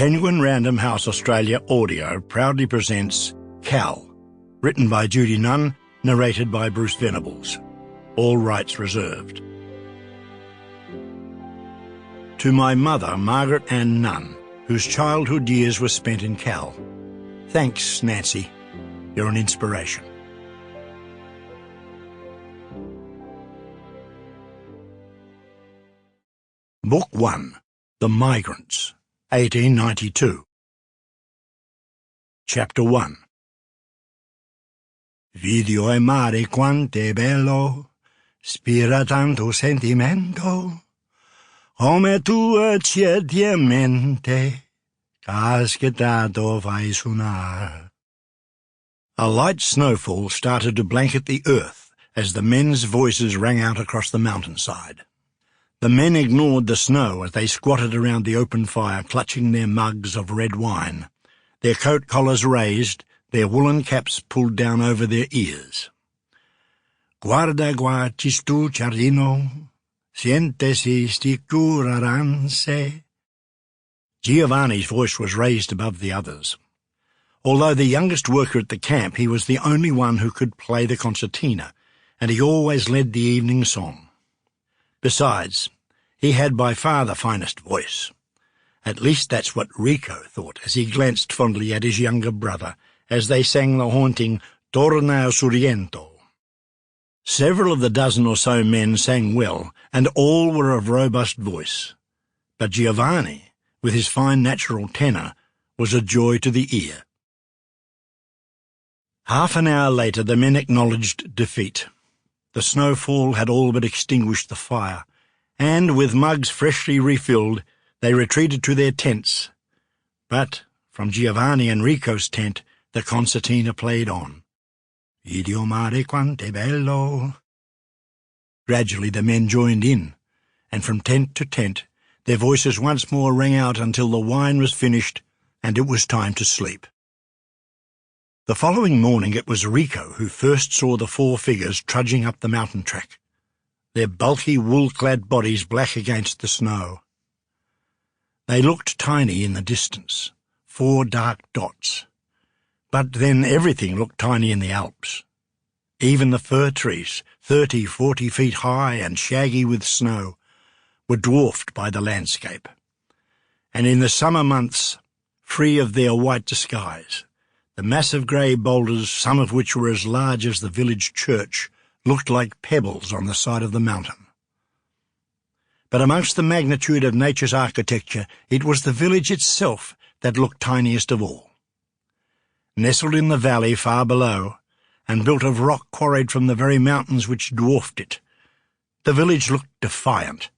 Penguin Random House Australia Audio proudly presents Cal, written by Judy Nunn, narrated by Bruce Venables. All rights reserved. To my mother, Margaret Ann Nunn, whose childhood years were spent in Cal. Thanks, Nancy. You're an inspiration. Book 1. The Migrants, 1892. Chapter 1. Video e mare quante bello, spira tanto sentimento, come tua cietamente, cascatato fai suonar. A light snowfall started to blanket the earth as the men's voices rang out across the mountainside. The men ignored the snow as they squatted around the open fire, clutching their mugs of red wine, their coat collars raised, their woolen caps pulled down over their ears. Guarda qua cistu giardino, sientesi sicuraranse. Giovanni's voice was raised above the others. Although the youngest worker at the camp, he was the only one who could play the concertina, and he always led the evening song. Besides, he had by far the finest voice. At least that's what Rico thought as he glanced fondly at his younger brother as they sang the haunting Torna al Sorrento. Several of the dozen or so men sang well, and all were of robust voice. But Giovanni, with his fine natural tenor, was a joy to the ear. Half an hour later the men acknowledged defeat. The snowfall had all but extinguished the fire, and, with mugs freshly refilled, they retreated to their tents. But, from Giovanni and Rico's tent, the concertina played on. Video mare quante bello. Gradually the men joined in, and from tent to tent their voices once more rang out until the wine was finished and it was time to sleep. The following morning it was Rico who first saw the four figures trudging up the mountain track, their bulky wool-clad bodies black against the snow. They looked tiny in the distance, 4 dark dots. But then everything looked tiny in the Alps. Even the fir trees, 30, 40 feet high and shaggy with snow, were dwarfed by the landscape. And in the summer months, free of their white disguise, the massive grey boulders, some of which were as large as the village church, looked like pebbles on the side of the mountain. But amongst the magnitude of nature's architecture, it was the village itself that looked tiniest of all. Nestled in the valley far below, and built of rock quarried from the very mountains which dwarfed it, the village looked defiant.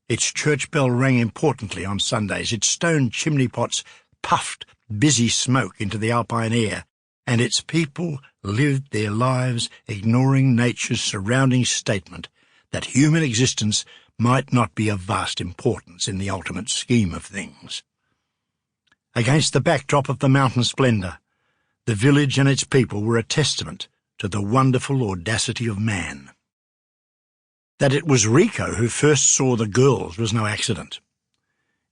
Its church bell rang importantly on Sundays, its stone chimney pots puffed busy smoke into the alpine air, and its people lived their lives ignoring nature's surrounding statement that human existence might not be of vast importance in the ultimate scheme of things. Against the backdrop of the mountain splendour, the village and its people were a testament to the wonderful audacity of man. That it was Rico who first saw the girls was no accident.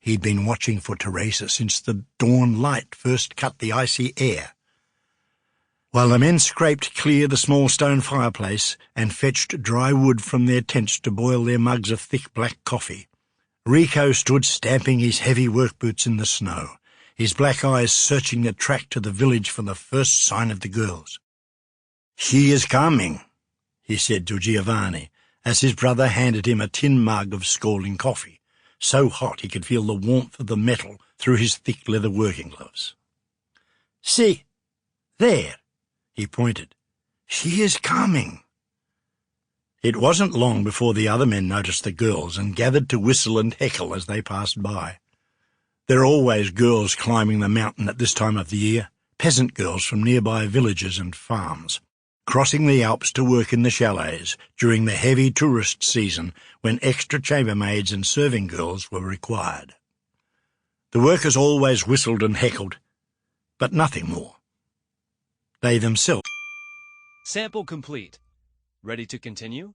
He'd been watching for Teresa since the dawn light first cut the icy air. While the men scraped clear the small stone fireplace and fetched dry wood from their tents to boil their mugs of thick black coffee, Rico stood stamping his heavy work boots in the snow, his black eyes searching the track to the village for the first sign of the girls. "She is coming," he said to Giovanni, as his brother handed him a tin mug of scalding coffee, so hot he could feel the warmth of the metal through his thick leather working gloves. "See, there," he pointed. "She is coming." It wasn't long before the other men noticed the girls and gathered to whistle and heckle as they passed by. There are always girls climbing the mountain at this time of the year, peasant girls from nearby villages and farms, crossing the Alps to work in the chalets during the heavy tourist season when extra chambermaids and serving girls were required. The workers always whistled and heckled, but nothing more. They themselves. Sample complete. Ready to continue?